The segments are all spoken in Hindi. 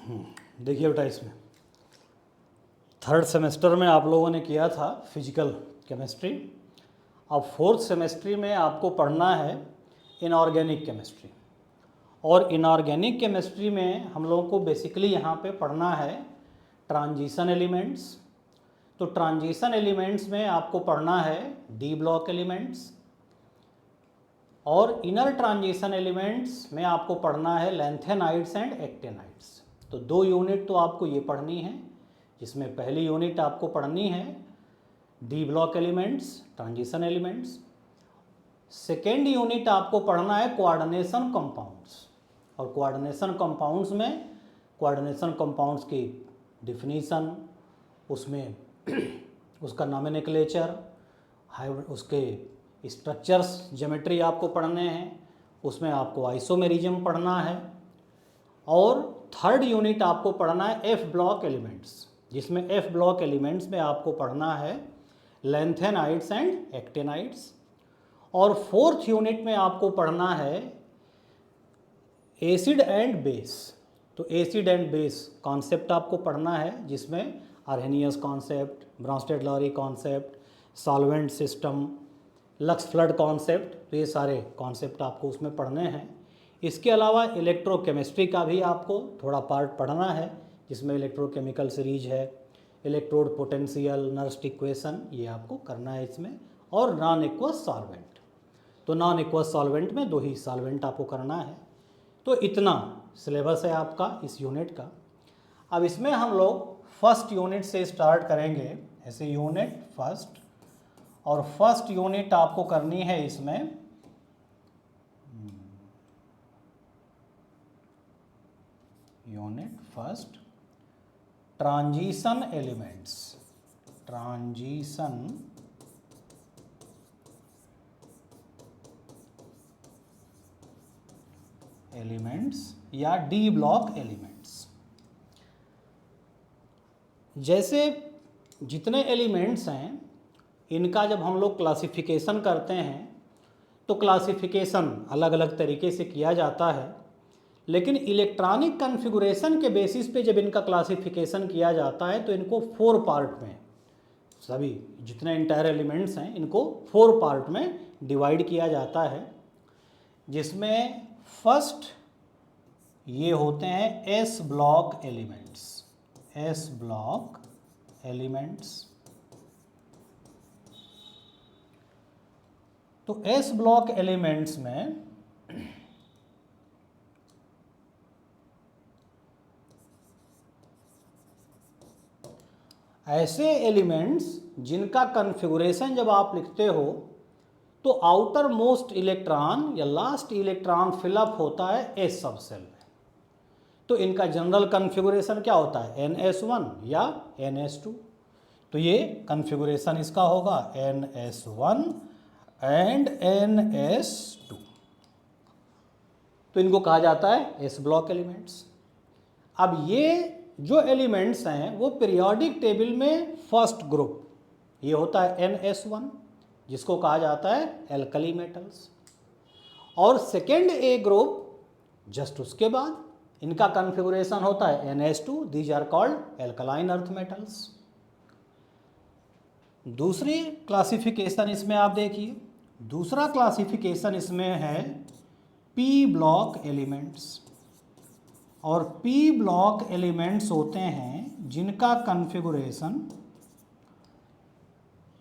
देखिए बेटा, इसमें थर्ड सेमेस्टर में आप लोगों ने किया था फिजिकल केमिस्ट्री। अब फोर्थ सेमेस्ट्री में आपको पढ़ना है इनऑर्गेनिक केमिस्ट्री। और इनऑर्गेनिक केमिस्ट्री में हम लोगों को बेसिकली यहाँ पे पढ़ना है ट्रांजिशन एलिमेंट्स। तो ट्रांजिशन एलिमेंट्स में आपको पढ़ना है डी ब्लॉक एलिमेंट्स, और इनर ट्रांजिशन एलिमेंट्स में आपको पढ़ना है लैंथेनाइड्स एंड एक्टेनाइड्स। तो 2 यूनिट तो आपको ये पढ़नी है, जिसमें पहली यूनिट आपको पढ़नी है D block elements, transition elements. Second unit आपको पढ़ना है कोऑर्डिनेशन कंपाउंड्स। और कोऑर्डिनेशन कंपाउंड्स में कोऑर्डिनेशन कंपाउंड्स की डिफिनीशन, उसमें उसका नॉमेनक्लेचर, उसके स्ट्रक्चर्स, ज्योमेट्री आपको पढ़ने हैं। उसमें आपको आइसोमेरिज्म पढ़ना है। और थर्ड यूनिट आपको पढ़ना है एफ ब्लॉक एलिमेंट्स, जिसमें एफ ब्लॉक एलिमेंट्स में आपको पढ़ना है लैंथेनाइड्स एंड एक्टेनाइड्स। और फोर्थ यूनिट में आपको पढ़ना है एसिड एंड बेस। तो एसिड एंड बेस कॉन्सेप्ट आपको पढ़ना है, जिसमें Arrhenius concept, Bronsted Lowry concept, solvent system, lux flood concept, तो ये सारे कॉन्सेप्ट आपको उसमें पढ़ने हैं। इसके अलावा इलेक्ट्रोकेमिस्ट्री का भी आपको थोड़ा पार्ट पढ़ना है, जिसमें इलेक्ट्रोकेमिकल सीरीज है, इलेक्ट्रोड पोटेंशियल, नर्स्ट इक्वेशन, ये आपको करना है इसमें। और नॉन एक्वस सॉल्वेंट, तो नॉन एक्वस सॉल्वेंट में 2 ही सॉल्वेंट आपको करना है। तो इतना सिलेबस है आपका इस यूनिट का। अब इसमें हम लोग फर्स्ट यूनिट से स्टार्ट करेंगे। ऐसे यूनिट फर्स्ट, और फर्स्ट यूनिट आपको करनी है इसमें unit first transition elements. Transition elements या डी ब्लॉक एलिमेंट्स। जैसे जितने एलिमेंट्स हैं, इनका जब हम लोग क्लासिफिकेशन करते हैं तो क्लासिफिकेशन अलग अलग तरीके से किया जाता है। लेकिन इलेक्ट्रॉनिक कॉन्फ़िगरेशन के बेसिस पे जब इनका क्लासिफिकेशन किया जाता है तो इनको 4 पार्ट में, सभी जितने इंटायर एलिमेंट्स हैं इनको 4 पार्ट में डिवाइड किया जाता है। जिसमें फर्स्ट ये होते हैं S block elements. S block elements. तो एस ब्लॉक एलिमेंट्स में ऐसे एलिमेंट्स जिनका कॉन्फ़िगरेशन जब आप लिखते हो तो आउटर मोस्ट इलेक्ट्रॉन या लास्ट इलेक्ट्रॉन फिलअप होता है एस सबसेल में। तो इनका जनरल कॉन्फ़िगरेशन क्या होता है, NS1 या NS2। तो ये कॉन्फ़िगरेशन इसका होगा NS1 एंड NS2। तो इनको कहा जाता है एस ब्लॉक एलिमेंट्स। अब ये जो एलिमेंट्स हैं वो पीरियोडिक टेबल में फर्स्ट ग्रुप, ये होता है NS1, जिसको कहा जाता है एल्कली मेटल्स। और सेकेंड ए ग्रुप जस्ट उसके बाद, इनका कॉन्फ़िगरेशन होता है NS2, these are called alkaline earth metals. दूसरी क्लासिफिकेशन इसमें आप देखिए, दूसरा क्लासिफिकेशन इसमें है पी ब्लॉक एलिमेंट्स। और पी ब्लॉक एलिमेंट्स होते हैं जिनका configuration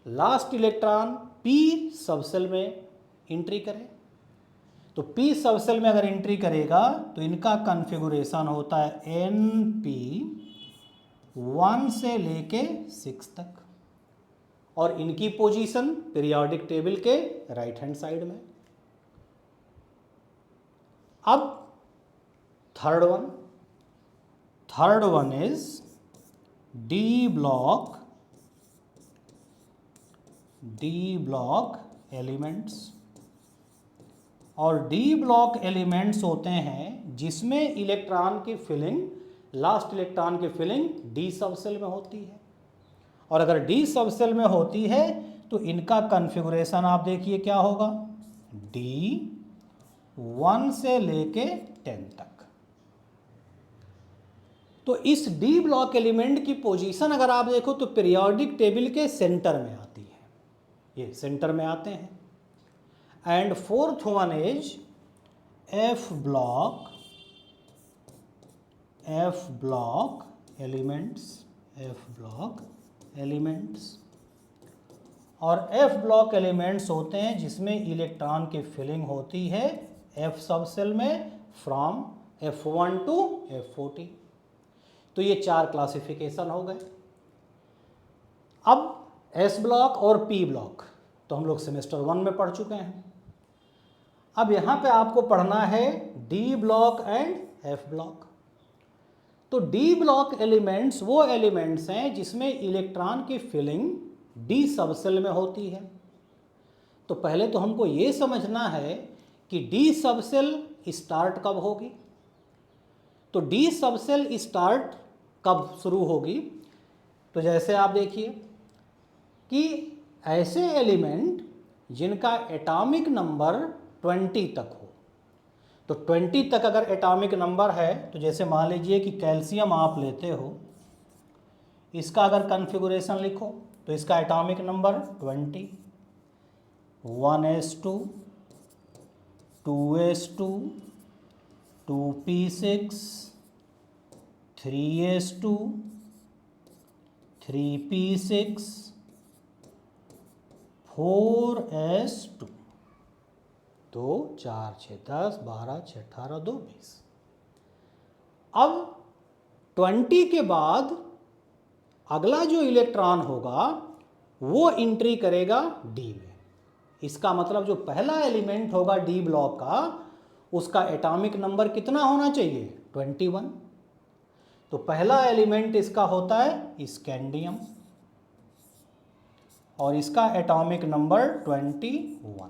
last electron P subshell में एंट्री करे। तो पी सबसेल में अगर एंट्री करेगा तो इनका कॉन्फ़िगरेशन होता है NP1 से लेके 6 तक, और इनकी पोजीशन पीरियोडिक टेबल के राइट हैंड साइड में। अब third one is D block elements. और डी ब्लॉक एलिमेंट्स होते हैं जिसमें इलेक्ट्रॉन की फिलिंग, लास्ट इलेक्ट्रॉन की फिलिंग डी सबसेल में होती है। और अगर डी सबसेल में होती है तो इनका कॉन्फ़िगरेशन आप देखिए क्या होगा, D1 से लेके 10 तक। तो इस डी ब्लॉक एलिमेंट की पोजीशन अगर आप देखो तो पीरियोडिक टेबल के सेंटर में आती है, ये सेंटर में आते हैं। And fourth one is F block elements और एफ ब्लॉक एलिमेंट्स होते हैं जिसमें इलेक्ट्रॉन की फिलिंग होती है एफ सब सेल में फ्रॉम F1 टू F14। तो ये 4 क्लासिफिकेशन हो गए। अब एस ब्लॉक और पी ब्लॉक तो हम लोग सेमेस्टर 1 में पढ़ चुके हैं। अब यहाँ पे आपको पढ़ना है D block and F block. तो डी ब्लॉक एलिमेंट्स वो एलिमेंट्स हैं जिसमें इलेक्ट्रॉन की फिलिंग डी सबसेल में होती है। तो पहले तो हमको ये समझना है कि डी सबसेल स्टार्ट कब होगी। तो डी सबसेल स्टार्ट कब शुरू होगी, तो जैसे आप देखिए कि ऐसे एलिमेंट जिनका एटॉमिक नंबर 20 तक हो, तो 20 तक अगर एटॉमिक नंबर है तो जैसे मान लीजिए कि कैल्शियम आप लेते हो, इसका अगर कॉन्फ़िगरेशन लिखो तो इसका atomic number 20, 1s2 2s2 2p6 3s2 3p6 4s2, 2 4 6 10 12 6 18 2 20। अब 20 के बाद अगला जो इलेक्ट्रॉन होगा वो एंट्री करेगा डी में। इसका मतलब जो पहला एलिमेंट होगा डी ब्लॉक का, उसका एटॉमिक नंबर कितना होना चाहिए, 21। तो पहला एलिमेंट इसका होता है स्कैंडियम और इसका एटॉमिक नंबर 21।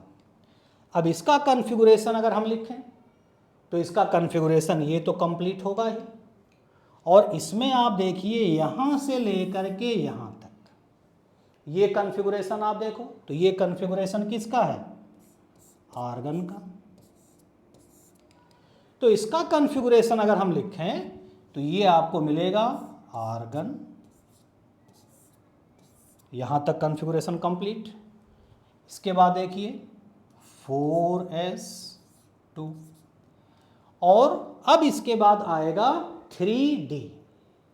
अब इसका कॉन्फ़िगरेशन अगर हम लिखें तो इसका कॉन्फ़िगरेशन ये तो कंप्लीट होगा ही, और इसमें आप देखिए यहाँ से लेकर के यहाँ तक ये कॉन्फ़िगरेशन आप देखो तो ये कॉन्फ़िगरेशन किसका है, आर्गन का। तो इसका कॉन्फ़िगरेशन अगर हम लिखें तो ये आपको मिलेगा आर्गन, यहाँ तक कॉन्फ़िगरेशन कंप्लीट। इसके बाद देखिए 4s2 और अब इसके बाद आएगा 3d।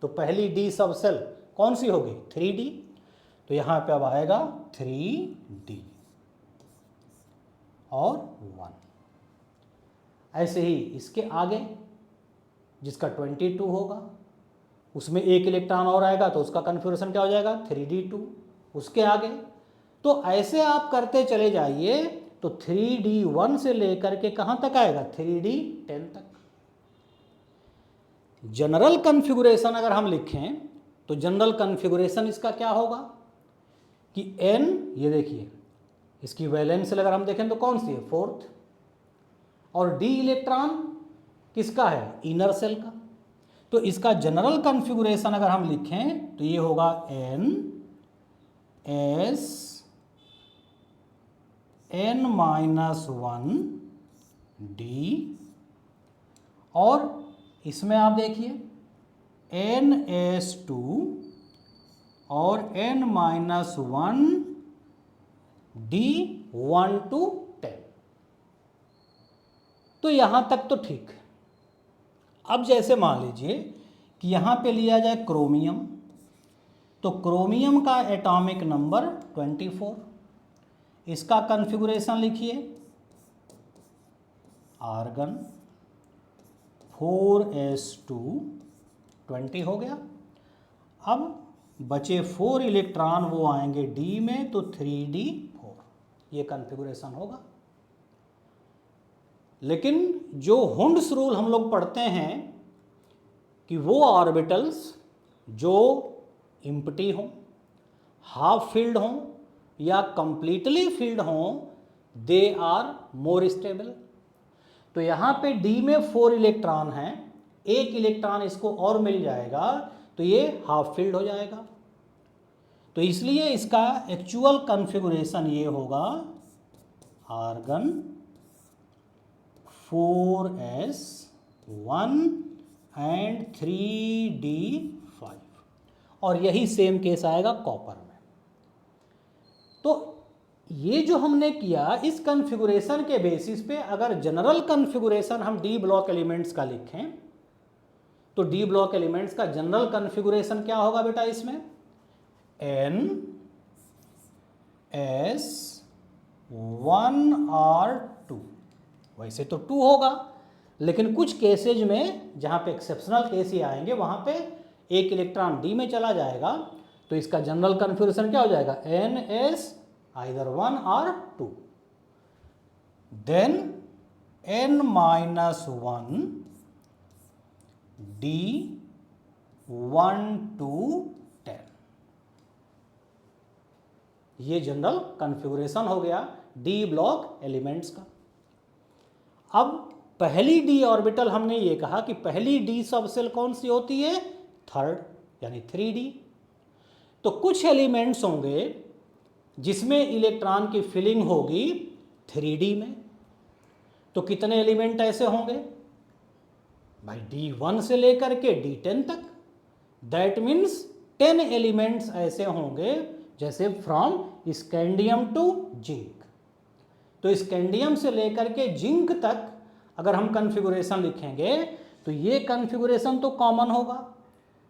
तो पहली डी सब सेल कौन सी होगी, 3d। तो यहाँ पे अब आएगा 3d और 1। ऐसे ही इसके आगे जिसका 22 होगा उसमें एक इलेक्ट्रॉन और आएगा तो उसका कॉन्फ़िगरेशन क्या हो जाएगा, 3d2। उसके आगे तो ऐसे आप करते चले जाइए तो 3d1 से लेकर के कहाँ तक आएगा, 3d10 तक। जनरल कॉन्फ़िगरेशन अगर हम लिखें तो जनरल कॉन्फ़िगरेशन इसका क्या होगा कि n, ये देखिए इसकी वैलेंस अगर हम देखें तो कौन सी है, 4th, और d इलेक्ट्रॉन किसका है, इनर सेल का। तो इसका जनरल कॉन्फ़िगरेशन अगर हम लिखें तो ये होगा n-1d, और इसमें आप देखिए ns2 और n-1d 1 to 10। तो यहाँ तक तो ठीक है। अब जैसे मान लीजिए कि यहाँ पे लिया जाए क्रोमियम, तो क्रोमियम का एटॉमिक नंबर 24। इसका कॉन्फ़िगरेशन लिखिए आर्गन 4s2 20 हो गया। अब बचे 4 इलेक्ट्रॉन वो आएंगे डी में, तो 3d4 ये कॉन्फ़िगरेशन होगा। लेकिन जो हुंड्स रूल हम लोग पढ़ते हैं कि वो ऑर्बिटल्स जो एम्प्टी हों, हाफ फिल्ड हों या कंप्लीटली फिल्ड हों, दे आर मोर स्टेबल। तो यहाँ पे डी में 4 इलेक्ट्रॉन हैं, एक इलेक्ट्रॉन इसको और मिल जाएगा तो ये हाफ फिल्ड हो जाएगा। तो इसलिए इसका एक्चुअल कॉन्फ़िगरेशन ये होगा आर्गन 4s1 एंड 3d5, और यही सेम केस आएगा कॉपर में। तो ये जो हमने किया, इस कॉन्फ़िगरेशन के बेसिस पे अगर जनरल कॉन्फ़िगरेशन हम डी ब्लॉक एलिमेंट्स का लिखें, तो डी ब्लॉक एलिमेंट्स का जनरल कॉन्फ़िगरेशन क्या होगा बेटा इसमें? N/S1R2। वैसे तो 2 होगा, लेकिन कुछ केसेज में जहाँ पे एक्सेप्शनल केस ही आएंगे वहाँ पे एक इलेक्ट्रॉन डी में चला जाएगा, तो इसका जनरल कॉन्फ़िगरेशन क्या हो जाएगा? NS either 1 or 2, then N-1 D1 to 10। ये जनरल कॉन्फ़िगरेशन हो गया डी ब्लॉक एलिमेंट्स का। अब पहली डी ऑर्बिटल हमने ये कहा कि पहली डी सबसेल कौन सी होती है? थर्ड, यानी 3d। तो कुछ एलिमेंट्स होंगे जिसमें इलेक्ट्रॉन की फिलिंग होगी 3d में। तो कितने एलिमेंट ऐसे होंगे भाई? d1 से लेकर के d10 तक। दैट मीन्स 10 एलिमेंट्स ऐसे होंगे, जैसे फ्रॉम स्कैंडियम टू जिंक। तो स्कैंडियम से लेकर के जिंक तक अगर हम कॉन्फ़िगरेशन लिखेंगे तो ये कॉन्फ़िगरेशन तो कॉमन होगा,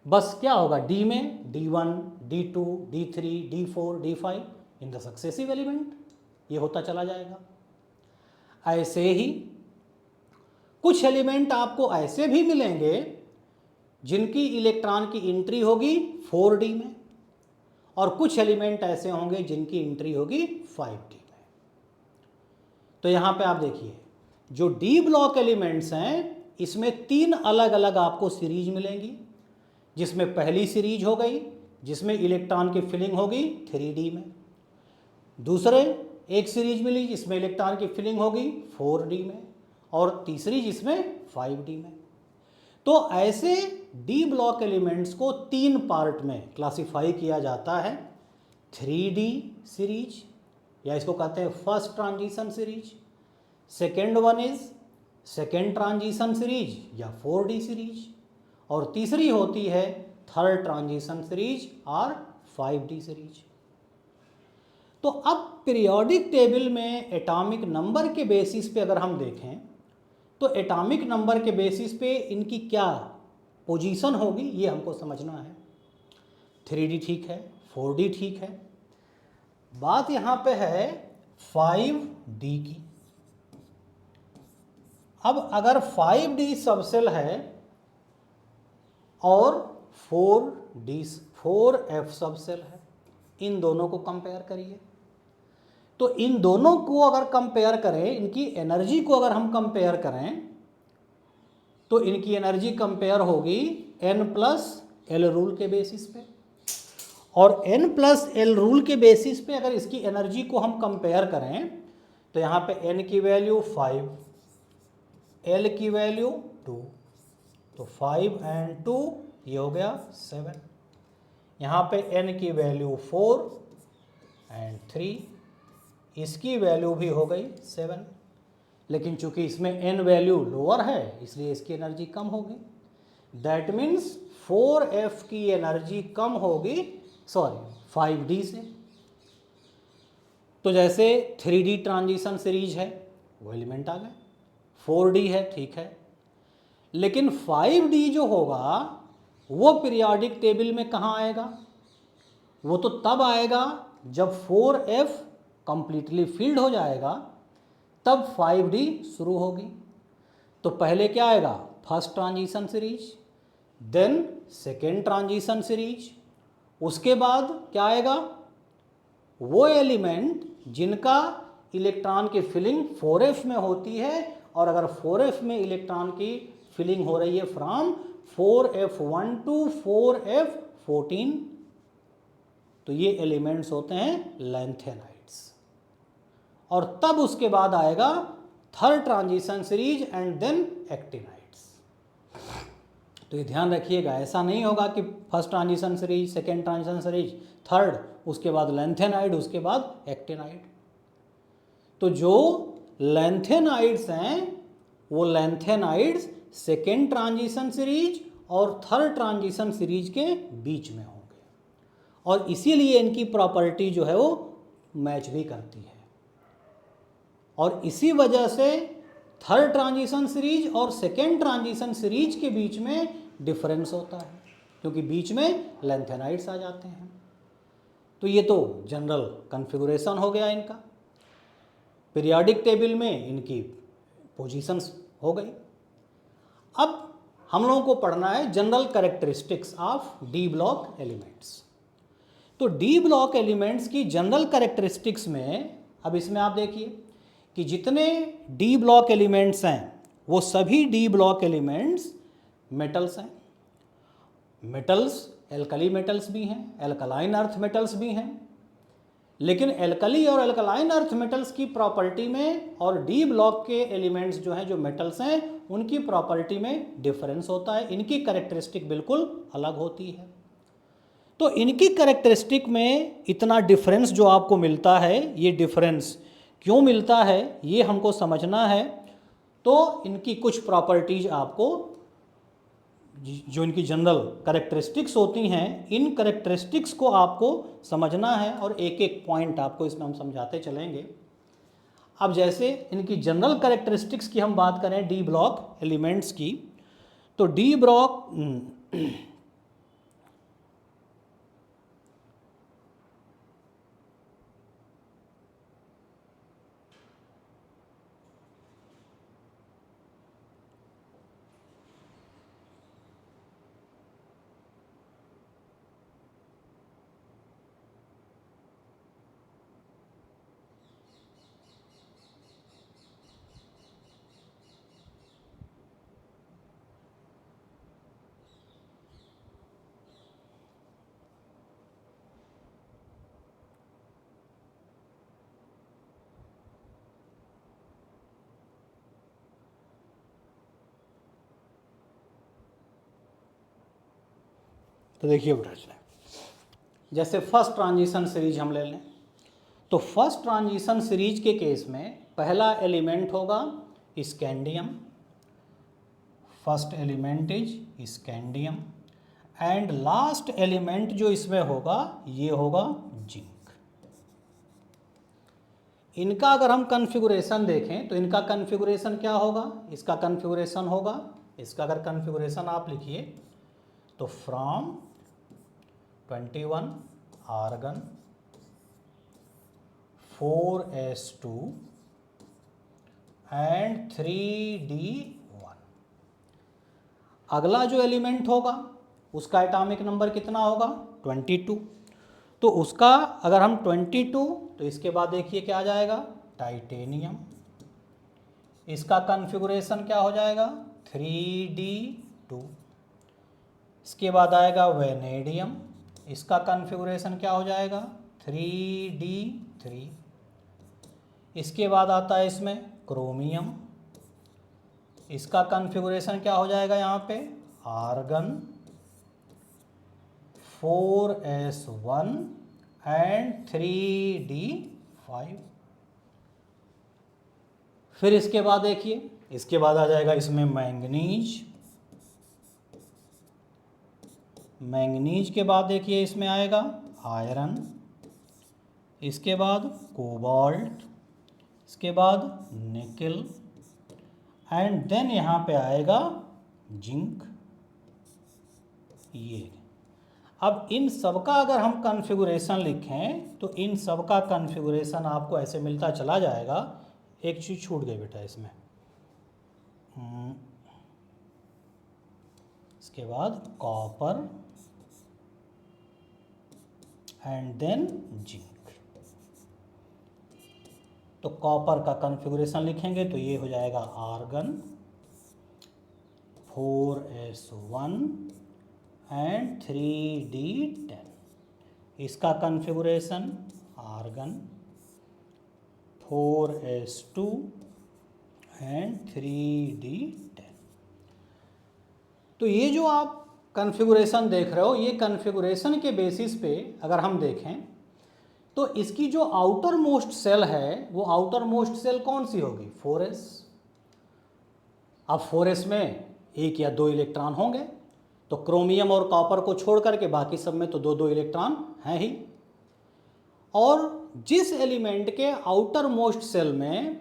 बस क्या होगा? डी में d1, d2, d3, d4, d5 in the successive element, ये होता चला जाएगा। ऐसे ही कुछ एलिमेंट आपको ऐसे भी मिलेंगे जिनकी इलेक्ट्रॉन की एंट्री होगी 4d में, और कुछ एलिमेंट ऐसे होंगे जिनकी एंट्री होगी 5d में। तो यहाँ पे आप देखिए, जो डी ब्लॉक एलिमेंट्स हैं इसमें 3 अलग अलग आपको सीरीज मिलेंगी, जिसमें पहली सीरीज हो गई जिसमें इलेक्ट्रॉन की फिलिंग होगी 3d में, दूसरे एक सीरीज मिली जिसमें इलेक्ट्रॉन की फिलिंग होगी 4d में, और तीसरी जिसमें 5d में। तो ऐसे डी ब्लॉक एलिमेंट्स को 3 पार्ट में क्लासिफाई किया जाता है। 3d सीरीज, या इसको कहते हैं first transition series. Second one is second transition series या 4d सीरीज, और तीसरी होती है थर्ड ट्रांजिशन सीरीज और 5d सीरीज। तो अब पीरियोडिक टेबल में एटॉमिक नंबर के बेसिस पे अगर हम देखें तो एटॉमिक नंबर के बेसिस पे इनकी क्या पोजीशन होगी ये हमको समझना है। 3d ठीक है, 4d ठीक है, बात यहाँ पे है 5d की। अब अगर 5d सबसेल है और 4f सबसेल है, इन दोनों को कंपेयर करिए। तो इन दोनों को अगर कंपेयर करें, इनकी एनर्जी को अगर हम कंपेयर करें तो इनकी एनर्जी कंपेयर होगी n+l रूल के बेसिस पे, और n+l रूल के बेसिस पे अगर इसकी एनर्जी को हम कंपेयर करें तो यहाँ पे n की वैल्यू 5, l की वैल्यू 2, तो 5 and 2 ये हो गया 7। यहाँ पे n की वैल्यू 4 and 3, इसकी वैल्यू भी हो गई 7, लेकिन चूंकि इसमें n वैल्यू लोअर है इसलिए इसकी एनर्जी कम होगी। दैट मीन्स 4f की एनर्जी कम होगी 5d से। तो जैसे 3d ट्रांजिशन सीरीज है वो एलिमेंट आ गए, 4d है ठीक है, लेकिन 5d जो होगा वो पीरियोडिक टेबल में कहाँ आएगा? वो तो तब आएगा जब 4f कंप्लीटली फील्ड हो जाएगा, तब 5d शुरू होगी। तो पहले क्या आएगा? First transition series, then second transition series, उसके बाद क्या आएगा? वो एलिमेंट जिनका इलेक्ट्रॉन की फिलिंग 4f में होती है, और अगर 4f में इलेक्ट्रॉन की फिलिंग हो रही है फ्रॉम 4f1 टू 4f14, तो ये एलिमेंट्स होते हैं लैंथेनाइड्स। और तब उसके बाद आएगा third transition series and then actinides. तो ये ध्यान रखिएगा, ऐसा नहीं होगा कि first transition series, second transition series, third, उसके बाद लैंथेनाइड, उसके बाद एक्टिनाइड। तो जो लैंथेनाइड्स हैं वो लैंथेनाइड्स सेकेंड ट्रांजिशन सीरीज और थर्ड ट्रांजिशन सीरीज के बीच में होंगे, और इसीलिए इनकी प्रॉपर्टी जो है वो मैच भी करती है। और इसी वजह से थर्ड ट्रांजिशन सीरीज और सेकेंड ट्रांजिशन सीरीज के बीच में डिफरेंस होता है, क्योंकि बीच में लैंथेनाइड्स आ जाते हैं। तो ये तो जनरल कॉन्फ़िगरेशन हो गया इनका। पीरियोडिक टेबल में इनकी पोजीशंस हो गई। अब हम लोगों को पढ़ना है general characteristics of D block elements. तो डी ब्लॉक एलिमेंट्स की जनरल कैरेक्टरिस्टिक्स में, अब इसमें आप देखिए कि जितने डी ब्लॉक एलिमेंट्स हैं वो सभी डी ब्लॉक एलिमेंट्स मेटल्स हैं। मेटल्स एल्कली मेटल्स भी हैं, एल्कलाइन अर्थ मेटल्स भी हैं, लेकिन एल्कली और एल्कलाइन अर्थ मेटल्स की प्रॉपर्टी में और डी ब्लॉक के एलिमेंट्स जो हैं, जो मेटल्स हैं, उनकी प्रॉपर्टी में डिफरेंस होता है। इनकी कैरेक्टरिस्टिक बिल्कुल अलग होती है। तो इनकी कैरेक्टरिस्टिक में इतना डिफरेंस जो आपको मिलता है, ये डिफरेंस क्यों मिलता है ये हमको समझना है। तो इनकी कुछ प्रॉपर्टीज आपको, जो इनकी जनरल कैरेक्टरिस्टिक्स होती हैं, इन कैरेक्टरिस्टिक्स को आपको समझना है और एक एक पॉइंट आपको इसमें हम समझाते चलेंगे। अब जैसे इनकी जनरल कैरेक्टरिस्टिक्स की हम बात करें डी ब्लॉक एलिमेंट्स की, तो डी ब्लॉक तो देखिए बेटा, जैसे फर्स्ट ट्रांजिशन सीरीज हम ले लें, तो फर्स्ट ट्रांजिशन सीरीज के केस में पहला एलिमेंट होगा scandium, first element is scandium, and last element जो इसमें होगा ये होगा जिंक। इनका अगर हम कॉन्फ़िगरेशन देखें तो इनका कॉन्फ़िगरेशन क्या होगा, इसका कॉन्फ़िगरेशन होगा, इसका अगर कॉन्फ़िगरेशन आप लिखिए तो from 21 argon 4s2 and 3d1। अगला जो एलिमेंट होगा उसका एटॉमिक नंबर कितना होगा, 22। तो उसका अगर हम 22, तो इसके बाद देखिए क्या आ जाएगा, टाइटेनियम। इसका कॉन्फ़िगरेशन क्या हो जाएगा, 3d2। इसके बाद आएगा वेनेडियम, इसका कॉन्फ़िगरेशन क्या हो जाएगा, 3d3। इसके बाद आता है इसमें क्रोमियम, इसका कॉन्फ़िगरेशन क्या हो जाएगा यहाँ पे, आर्गन 4s1 एंड 3d5। फिर इसके बाद देखिए, इसके बाद आ जाएगा इसमें मैंगनीज, मैंगनीज के बाद देखिए इसमें आएगा आयरन, इसके बाद कोबाल्ट, इसके बाद निकल, एंड देन यहाँ पे आएगा जिंक। ये अब इन सबका अगर हम कॉन्फ़िगरेशन लिखें तो इन सबका कॉन्फ़िगरेशन आपको ऐसे मिलता चला जाएगा। एक चीज़ छूट गई बेटा इसमें, इसके बाद कॉपर एंड देन जिंक। तो कॉपर का कॉन्फ़िगरेशन लिखेंगे तो ये हो जाएगा आर्गन 4s1 एंड 3d10। इसका configuration argon 4s2 and 3d10। तो ये जो आप कॉन्फ़िगरेशन देख रहे हो, ये कॉन्फ़िगरेशन के बेसिस पे अगर हम देखें तो इसकी जो आउटर मोस्ट सेल है वो आउटर मोस्ट सेल कौन सी होगी, 4s। अब 4s में एक या दो इलेक्ट्रॉन होंगे। तो क्रोमियम और कॉपर को छोड़ करके बाकी सब में तो दो दो इलेक्ट्रॉन हैं ही। और जिस एलिमेंट के आउटर मोस्ट सेल में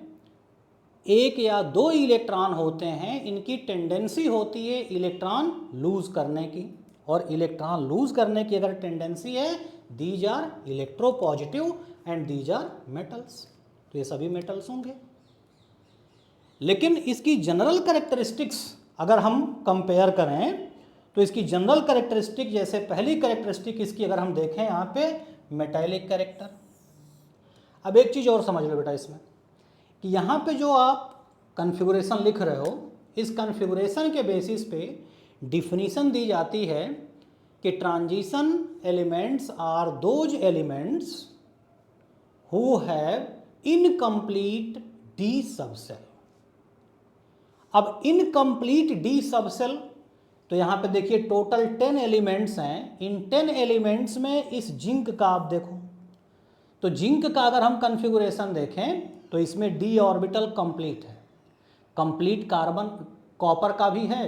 एक या दो इलेक्ट्रॉन होते हैं, इनकी टेंडेंसी होती है इलेक्ट्रॉन लूज करने की, और इलेक्ट्रॉन लूज करने की अगर टेंडेंसी है, these are electropositive and these are metals. तो ये सभी मेटल्स होंगे। लेकिन इसकी जनरल कैरेक्टरिस्टिक्स अगर हम कंपेयर करें तो इसकी जनरल कैरेक्टरिस्टिक, जैसे पहली कैरेक्टरिस्टिक इसकी अगर हम देखें यहाँ पे मेटालिक कैरेक्टर। अब एक चीज़ और समझ लो बेटा इसमें कि यहाँ पे जो आप कॉन्फ़िगरेशन लिख रहे हो, इस कॉन्फ़िगरेशन के बेसिस पे डिफिनीशन दी जाती है कि transition elements are those elements who have incomplete D subshell. अब इनकम्प्लीट डी सबसेल, तो यहाँ पे देखिए टोटल 10 एलिमेंट्स हैं। इन 10 एलिमेंट्स में इस जिंक का आप देखो, तो जिंक का अगर हम कॉन्फ़िगरेशन देखें तो इसमें डी ऑर्बिटल कंप्लीट है, कंप्लीट कार्बन कॉपर का भी है,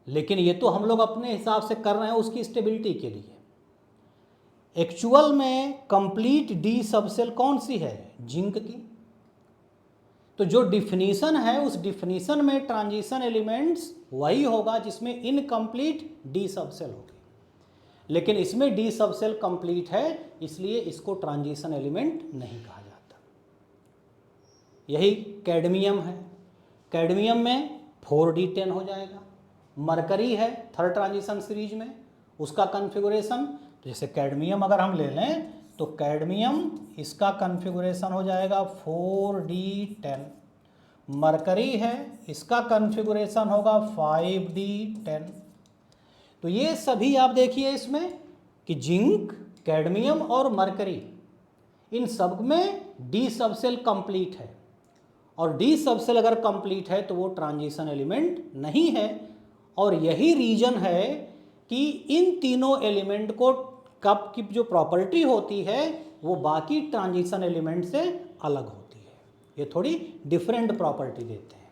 लेकिन ये तो हम लोग अपने हिसाब से कर रहे हैं उसकी स्टेबिलिटी के लिए। एक्चुअल में कंप्लीट डी सबसेल कौन सी है? जिंक की। तो जो डिफिनीशन है उस डिफिनीशन में ट्रांजिशन एलिमेंट्स वही होगा जिसमें इनकम्प्लीट डी सबसेल होगी, लेकिन इसमें डी सबसेल कंप्लीट है, इसलिए इसको ट्रांजिशन एलिमेंट नहीं कहा जाता। यही कैडमियम है, कैडमियम में 4d10 हो जाएगा। मरकरी है थर्ड ट्रांजिशन सीरीज में, उसका कॉन्फ़िगरेशन, जैसे कैडमियम अगर हम ले लें तो कैडमियम इसका कॉन्फ़िगरेशन हो जाएगा 4d10। मरकरी है, इसका कॉन्फ़िगरेशन होगा 5d10। तो ये सभी आप देखिए इसमें कि जिंक, कैडमियम और मरकरी, इन सब में डी सबसेल कंप्लीट है, और डी सबसेल अगर कंप्लीट है तो वो ट्रांजिशन एलिमेंट नहीं है। और यही रीजन है कि इन तीनों एलिमेंट को कप की जो प्रॉपर्टी होती है वो बाकी ट्रांजिशन एलिमेंट से अलग होती है, ये थोड़ी डिफरेंट प्रॉपर्टी देते हैं।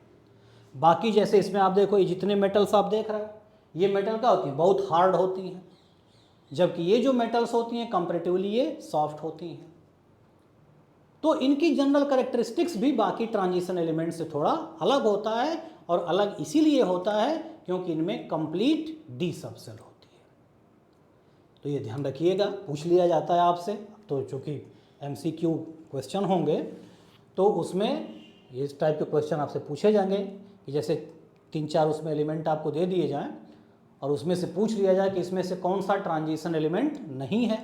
बाकी जैसे इसमें आप देखो, ये जितने मेटल्स आप देख रहे हो, ये मेटल क्या होती हैं? बहुत हार्ड होती हैं, जबकि ये जो मेटल्स होती हैं कंपैरेटिवली ये सॉफ्ट होती हैं। तो इनकी जनरल कैरेक्टरिस्टिक्स भी बाकी ट्रांजिशन एलिमेंट से थोड़ा अलग होता है, और अलग इसीलिए होता है क्योंकि इनमें कंप्लीट डी सबसेल होती है। तो ये ध्यान रखिएगा, पूछ लिया जाता है आपसे, तो चूँकि MCQ क्वेश्चन होंगे तो उसमें इस टाइप के क्वेश्चन आपसे पूछे जाएंगे कि जैसे 3-4 उसमें एलिमेंट आपको दे दिए जाएं और उसमें से पूछ लिया जाए कि इसमें से कौन सा ट्रांजिशन एलिमेंट नहीं है।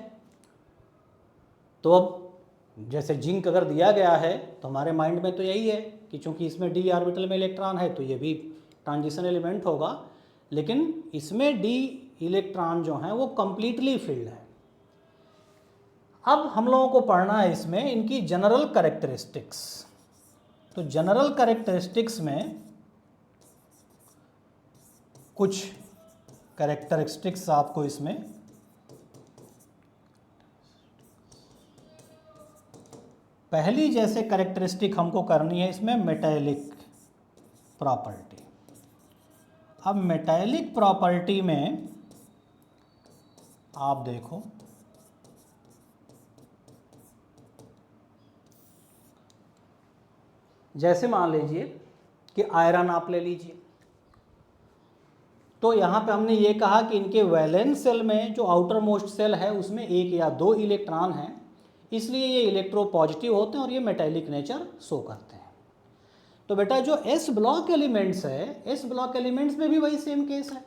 तो अब जैसे जिंक अगर दिया गया है तो हमारे माइंड में तो यही है कि चूंकि इसमें डी ऑर्बिटल में इलेक्ट्रॉन है तो ये भी ट्रांजिशन एलिमेंट होगा, लेकिन इसमें डी इलेक्ट्रॉन जो हैं वो कंप्लीटली फिल्ड है। अब हम लोगों को पढ़ना है इसमें इनकी जनरल कैरेक्टरिस्टिक्स। तो जनरल कैरेक्टरिस्टिक्स में कुछ कैरेक्टरिस्टिक्स आपको इसमें पहली जैसे कैरेक्टरिस्टिक हमको करनी है इसमें मेटालिक प्रॉपर्टी। अब मेटालिक प्रॉपर्टी में आप देखो, जैसे मान लीजिए कि आयरन आप ले लीजिए, तो यहाँ पे हमने ये कहा कि इनके वैलेंस सेल में जो आउटर मोस्ट सेल है उसमें एक या दो इलेक्ट्रॉन हैं, इसलिए ये इलेक्ट्रोपॉजिटिव होते हैं और ये मेटालिक नेचर शो करते हैं। तो बेटा जो एस ब्लॉक एलिमेंट्स है, एस ब्लॉक एलिमेंट्स में भी वही सेम केस है।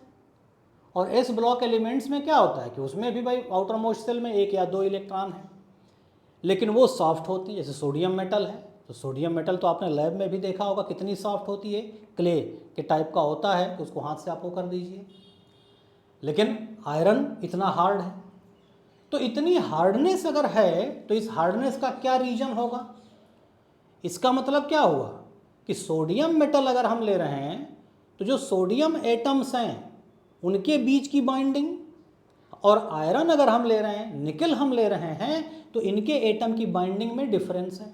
और एस ब्लॉक एलिमेंट्स में क्या होता है कि उसमें भी भाई आउटर मोस्ट सेल में एक या दो इलेक्ट्रॉन है, लेकिन वो सॉफ्ट होती है। जैसे सोडियम मेटल है, तो सोडियम मेटल तो आपने लैब में भी देखा होगा कितनी सॉफ्ट होती है, क्ले के टाइप का होता है, तो उसको हाथ से आप वो कर दीजिए। लेकिन आयरन इतना हार्ड है, तो इतनी हार्डनेस अगर है तो इस हार्डनेस का क्या रीजन होगा? इसका मतलब क्या हुआ कि सोडियम मेटल अगर हम ले रहे हैं तो जो सोडियम एटम्स हैं उनके बीच की बाइंडिंग, और आयरन अगर हम ले रहे हैं, निकल हम ले रहे हैं, तो इनके एटम की बाइंडिंग में डिफरेंस है।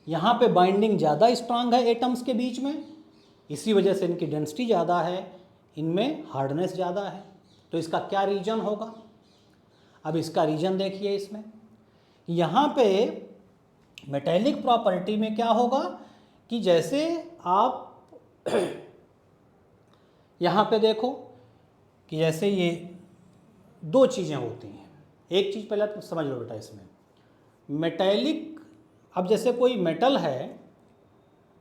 यहाँ पे बाइंडिंग ज़्यादा स्ट्रांग है एटम्स के बीच में, इसी वजह से इनकी डेंसिटी ज़्यादा है, इनमें हार्डनेस ज़्यादा है। तो इसका क्या रीजन होगा? अब इसका रीजन देखिए, इसमें यहाँ पे मेटेलिक प्रॉपर्टी में क्या होगा कि जैसे आप यहाँ पे देखो कि जैसे ये दो चीज़ें होती हैं। एक चीज़ पहले तो समझ लो बेटा, इसमें मेटेलिक, अब जैसे कोई मेटल है,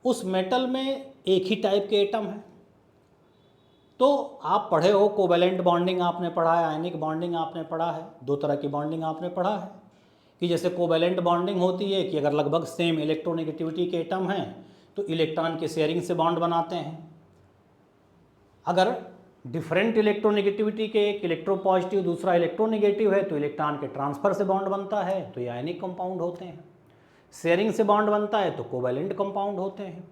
उस मेटल में एक ही टाइप के एटम है। तो आप पढ़े हो, कोवेलेंट बॉन्डिंग आपने पढ़ा है, आयनिक बॉन्डिंग आपने पढ़ा है, दो तरह की बॉन्डिंग आपने पढ़ा है कि जैसे कोवेलेंट बॉन्डिंग होती है कि अगर लगभग सेम इलेक्ट्रोनेगेटिविटी के एटम हैं तो इलेक्ट्रॉन के शेयरिंग से बॉन्ड बनाते हैं। अगर डिफरेंट इलेक्ट्रोनेगेटिविटी के, एक इलेक्ट्रोपॉजिटिव दूसरा इलेक्ट्रोनेगेटिव है, तो इलेक्ट्रॉन के ट्रांसफ़र से बॉन्ड बनता है, तो ये आयनिक कंपाउंड होते हैं। शेयरिंग से बॉन्ड बनता है तो कोवेलेंट कंपाउंड होते हैं।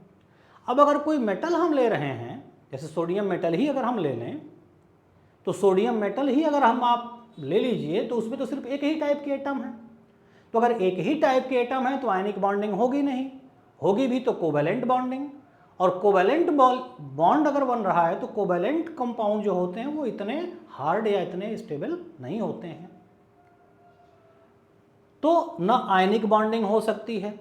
अब अगर कोई मेटल हम ले रहे हैं, जैसे सोडियम मेटल ही अगर हम ले लें, तो सोडियम मेटल ही अगर हम आप ले लीजिए तो उसमें तो सिर्फ एक ही टाइप के एटम है। तो अगर एक ही टाइप के एटम है तो आयनिक बॉन्डिंग होगी नहीं, होगी भी तो कोवेलेंट बॉन्डिंग। और कोवेलेंट बॉन्ड अगर बन रहा है तो कोवेलेंट कंपाउंड जो होते हैं वो इतने हार्ड या इतने स्टेबल नहीं होते हैं। तो न आयनिक बॉन्डिंग हो सकती है,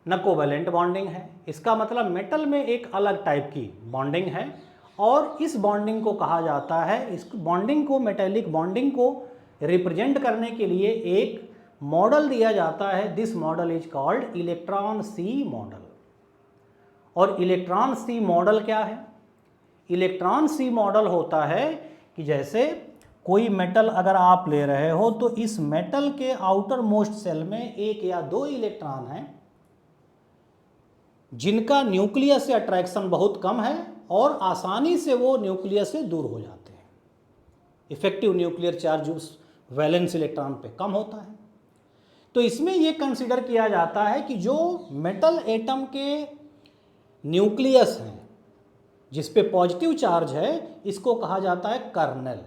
न कोवेलेंट बॉन्डिंग है। इसका मतलब मेटल में एक अलग टाइप की बॉन्डिंग है, और इस बॉन्डिंग को कहा जाता है, इस बॉन्डिंग को, मेटेलिक बॉन्डिंग को रिप्रेजेंट करने के लिए एक मॉडल दिया जाता है। This model is called electron sea model. और इलेक्ट्रॉन सी मॉडल क्या है? इलेक्ट्रॉन सी मॉडल होता है कि जैसे कोई मेटल अगर आप ले रहे हो तो इस मेटल के आउटर मोस्ट सेल में एक या दो इलेक्ट्रॉन हैं जिनका न्यूक्लियस से अट्रैक्शन बहुत कम है और आसानी से वो न्यूक्लियस से दूर हो जाते हैं। इफेक्टिव न्यूक्लियर चार्ज उस वैलेंस इलेक्ट्रॉन पे कम होता है। तो इसमें ये कंसीडर किया जाता है कि जो मेटल एटम के न्यूक्लियस हैं जिस पे पॉजिटिव चार्ज है, इसको कहा जाता है kernel.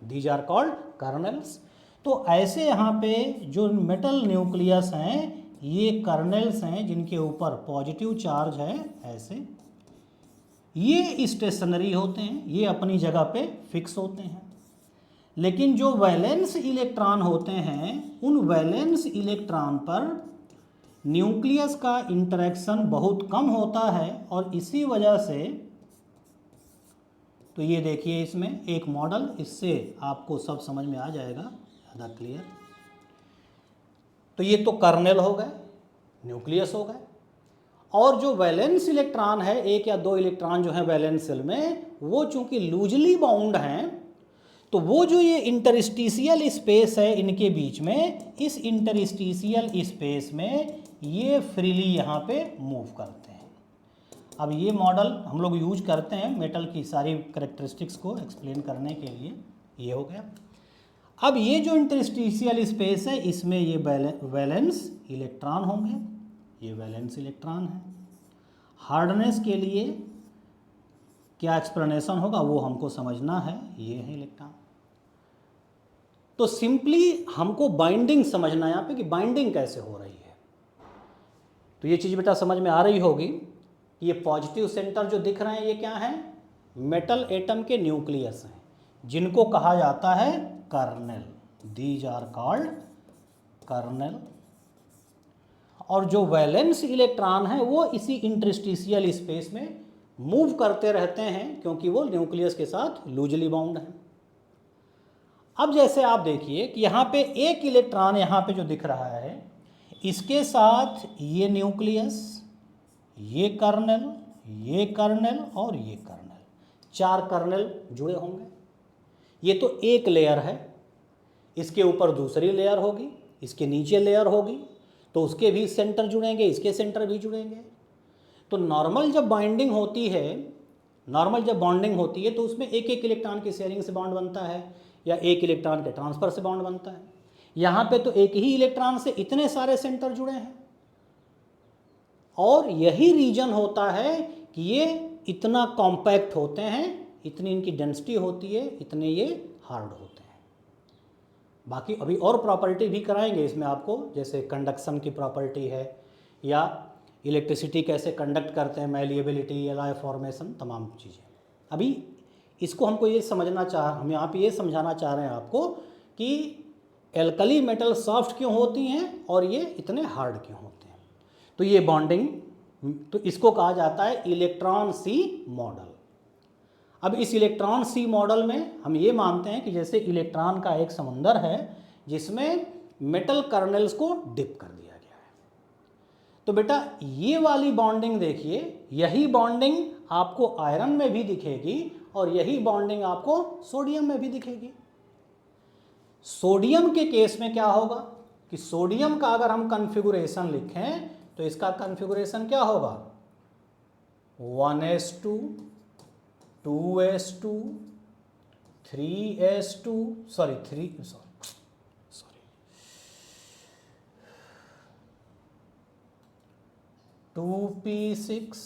These are called kernels. तो ऐसे यहाँ पे जो मेटल न्यूक्लियस हैं ये कर्नेल्स हैं जिनके ऊपर पॉजिटिव चार्ज है। ऐसे ये स्टेशनरी होते हैं, ये अपनी जगह पे फिक्स होते हैं। लेकिन जो वैलेंस इलेक्ट्रॉन होते हैं, उन वैलेंस इलेक्ट्रॉन पर न्यूक्लियस का इंटरेक्शन बहुत कम होता है, और इसी वजह से, तो ये देखिए इसमें एक मॉडल, इससे आपको सब समझ में आ जाएगा, ज़्यादा क्लियर। तो ये तो कर्नेल हो गए, न्यूक्लियस हो गए। और जो वैलेंस इलेक्ट्रॉन है, एक या दो इलेक्ट्रॉन जो है वैलेंस सेल में, वो चूंकि लूजली बाउंड हैं, तो वो जो ये इंटरस्टिशियल स्पेस है इनके बीच में, इस इंटरस्टिशियल स्पेस में ये फ्रीली यहाँ पे मूव करते हैं। अब ये मॉडल हम लोग यूज करते हैं मेटल की सारी कैरेक्टरिस्टिक्स को एक्सप्लेन करने के लिए। ये हो गया। अब ये जो इंटरस्टिशियल स्पेस है, इसमें ये वैलेंस इलेक्ट्रॉन होंगे, ये वैलेंस इलेक्ट्रॉन है। हार्डनेस के लिए क्या एक्सप्लेनेशन होगा वो हमको समझना है। ये है इलेक्ट्रॉन। तो सिंपली हमको बाइंडिंग समझना है यहाँ पे कि बाइंडिंग कैसे हो रही है। तो ये चीज़ बेटा समझ में आ रही होगी। ये पॉजिटिव सेंटर जो दिख रहे हैं ये क्या है? मेटल एटम के न्यूक्लियस हैं जिनको कहा जाता है kernel. These are called kernel. और जो वैलेंस इलेक्ट्रॉन है वो इसी इंटरस्टिशियल स्पेस में मूव करते रहते हैं क्योंकि वो न्यूक्लियस के साथ लूजली बाउंड है। अब जैसे आप देखिए कि यहाँ पे एक इलेक्ट्रॉन यहाँ पे जो दिख रहा है, इसके साथ ये न्यूक्लियस, ये कर्नेल और ये कर्नेल, चार कर्नेल जुड़े होंगे। ये तो एक लेयर है, इसके ऊपर दूसरी लेयर होगी, इसके नीचे लेयर होगी, तो उसके भी सेंटर जुड़ेंगे, इसके सेंटर भी जुड़ेंगे। तो नॉर्मल जब बॉन्डिंग होती है तो उसमें एक एक इलेक्ट्रॉन की शेयरिंग से बॉन्ड बनता है या एक इलेक्ट्रॉन के ट्रांसफर से बॉन्ड बनता है। यहाँ पे तो एक ही इलेक्ट्रॉन से इतने सारे सेंटर जुड़े हैं, और यही रीजन होता है कि ये इतना कॉम्पैक्ट होते हैं, इतनी इनकी डेंसिटी होती है, इतने ये हार्ड होते हैं। बाकी अभी और प्रॉपर्टी भी कराएंगे इसमें आपको, जैसे कंडक्शन की प्रॉपर्टी है या इलेक्ट्रिसिटी कैसे कंडक्ट करते हैं, मैलिएबिलिटी, एलॉय फॉर्मेशन, तमाम चीज़ें। अभी इसको हमको ये हम यहाँ पे ये समझाना चाह रहे हैं आपको कि एल्कली मेटल सॉफ्ट क्यों होती हैं और ये इतने हार्ड क्यों होते हैं। तो ये बॉन्डिंग, तो इसको कहा जाता है इलेक्ट्रॉन सी मॉडल। अब इस इलेक्ट्रॉन सी मॉडल में हम ये मानते हैं कि जैसे इलेक्ट्रॉन का एक समुंदर है जिसमें मेटल कर्नल्स को डिप कर दिया गया है। तो बेटा ये वाली बॉन्डिंग देखिए, यही बॉन्डिंग आपको आयरन में भी दिखेगी और यही बॉन्डिंग आपको सोडियम में भी दिखेगी। सोडियम के केस में क्या होगा कि सोडियम का अगर हम कॉन्फ़िगरेशन लिखें तो इसका कॉन्फ़िगरेशन क्या होगा, 1s2 2s2 3s2 2p6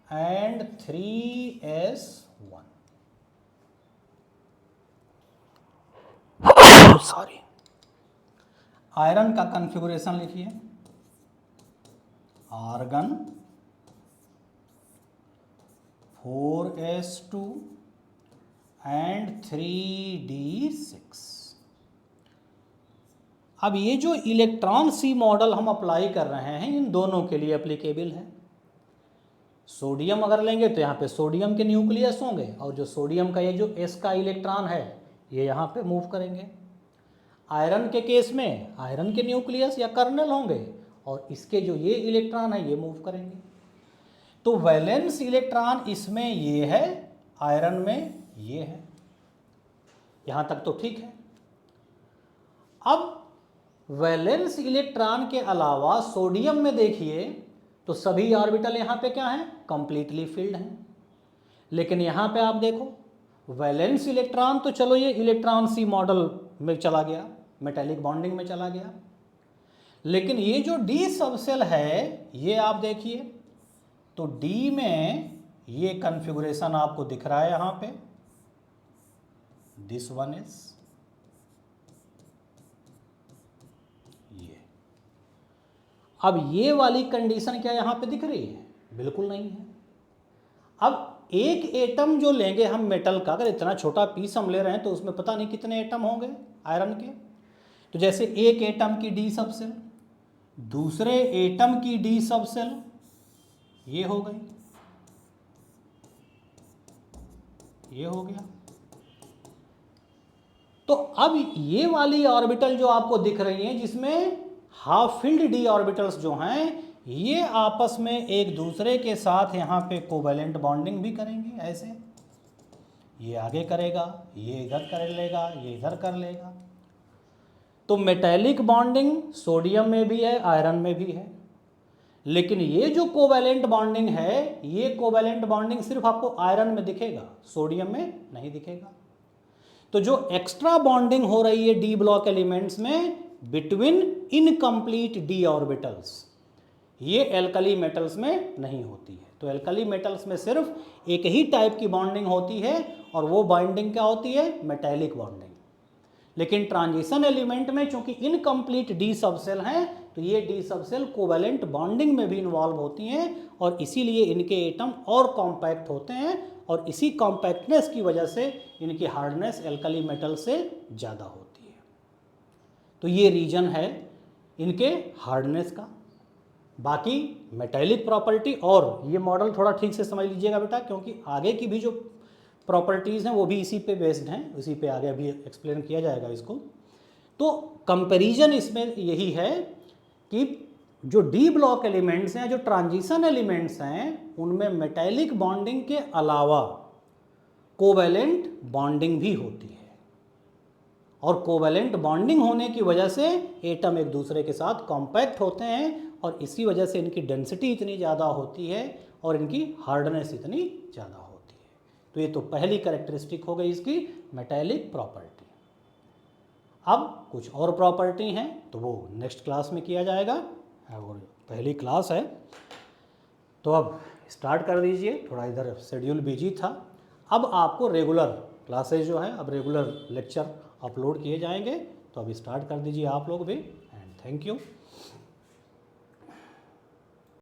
and 3s1। Sorry, iron का कॉन्फ़िगरेशन लिखिए, आर्गन 4s2 and 3d6। अब ये जो इलेक्ट्रॉन सी मॉडल हम अप्लाई कर रहे हैं इन दोनों के लिए एप्लीकेबल है। सोडियम अगर लेंगे तो यहाँ पे सोडियम के न्यूक्लियस होंगे और जो सोडियम का ये जो s का इलेक्ट्रॉन है ये यहाँ पे मूव करेंगे। आयरन के केस में आयरन के न्यूक्लियस या कर्नल होंगे और इसके जो ये इलेक्ट्रॉन है ये मूव करेंगे। तो वैलेंस इलेक्ट्रॉन इसमें ये है, आयरन में ये है। यहाँ तक तो ठीक है। अब वैलेंस इलेक्ट्रॉन के अलावा सोडियम में देखिए तो सभी ऑर्बिटल यहाँ पे क्या हैं, कंप्लीटली फिल्ड हैं। लेकिन यहाँ पे आप देखो वैलेंस इलेक्ट्रॉन तो चलो ये इलेक्ट्रॉन सी मॉडल में चला गया, मेटेलिक बॉन्डिंग में चला गया, लेकिन ये जो डी सबसेल है ये आप देखिए तो डी में ये कॉन्फ़िगरेशन आपको दिख रहा है यहाँ पे, दिस वन इज ये। अब ये वाली कंडीशन क्या यहाँ पे दिख रही है, बिल्कुल नहीं है। अब एक एटम जो लेंगे हम मेटल का, अगर इतना छोटा पीस हम ले रहे हैं तो उसमें पता नहीं कितने एटम होंगे आयरन के। तो जैसे एक एटम की डी सबसेल, दूसरे एटम की डी सबसेल, ये हो गई, ये हो गया। तो अब ये वाली ऑर्बिटल जो आपको दिख रही हैं जिसमें हाफ फिल्ड डी ऑर्बिटल्स जो हैं ये आपस में एक दूसरे के साथ यहाँ पे कोवैलेंट बॉन्डिंग भी करेंगे। ऐसे ये आगे करेगा, ये इधर कर लेगा, ये इधर कर लेगा। तो मेटेलिक बॉन्डिंग सोडियम में भी है, आयरन में भी है, लेकिन ये जो कोवैलेंट बॉन्डिंग है ये कोवैलेंट बॉन्डिंग सिर्फ आपको आयरन में दिखेगा, सोडियम में नहीं दिखेगा। तो जो एक्स्ट्रा बॉन्डिंग हो रही है डी ब्लॉक एलिमेंट्स में बिटवीन इनकम्प्लीट डी ऑर्बिटल्स, ये एल्कली मेटल्स में नहीं होती है। तो एल्कली मेटल्स में सिर्फ एक ही टाइप की बॉन्डिंग होती है और वो बॉन्डिंग क्या होती है, मेटेलिक बॉन्डिंग। लेकिन ट्रांजिशन एलिमेंट में चूंकि इनकम्प्लीट डी सबसेल हैं तो ये डी सबसेल कोवैलेंट बॉन्डिंग में भी इन्वॉल्व होती हैं और इसीलिए इनके एटम और कॉम्पैक्ट होते हैं और इसी कॉम्पैक्टनेस की वजह से इनकी हार्डनेस एल्कली मेटल से ज़्यादा होती है। तो ये रीजन है इनके हार्डनेस का। बाकी मेटेलिक प्रॉपर्टी, और ये मॉडल थोड़ा ठीक से समझ लीजिएगा बेटा, क्योंकि आगे की भी जो प्रॉपर्टीज़ हैं वो भी इसी पे बेस्ड हैं, इसी पे आगे अभी एक्सप्लेन किया जाएगा इसको। तो कंपैरिजन इसमें यही है कि जो डी ब्लॉक एलिमेंट्स हैं, जो ट्रांजिशन एलिमेंट्स हैं, उनमें मेटेलिक बॉन्डिंग के अलावा कोवैलेंट बॉन्डिंग भी होती है और कोवैलेंट बॉन्डिंग होने की वजह से एटम एक दूसरे के साथ कॉम्पैक्ट होते हैं और इसी वजह से इनकी डेंसिटी इतनी ज़्यादा होती है और इनकी हार्डनेस इतनी ज़्यादा होती है। तो ये तो पहली कैरेक्टरिस्टिक हो गई इसकी मेटेलिक प्रॉपर्टी। अब कुछ और प्रॉपर्टी हैं तो वो नेक्स्ट क्लास में किया जाएगा, और पहली क्लास है तो अब स्टार्ट कर दीजिए। थोड़ा इधर शेड्यूल बिजी था। अब आपको रेगुलर क्लासेज जो है, अब रेगुलर लेक्चर अपलोड किए जाएंगे, तो अब स्टार्ट कर दीजिए आप लोग भी। And thank you.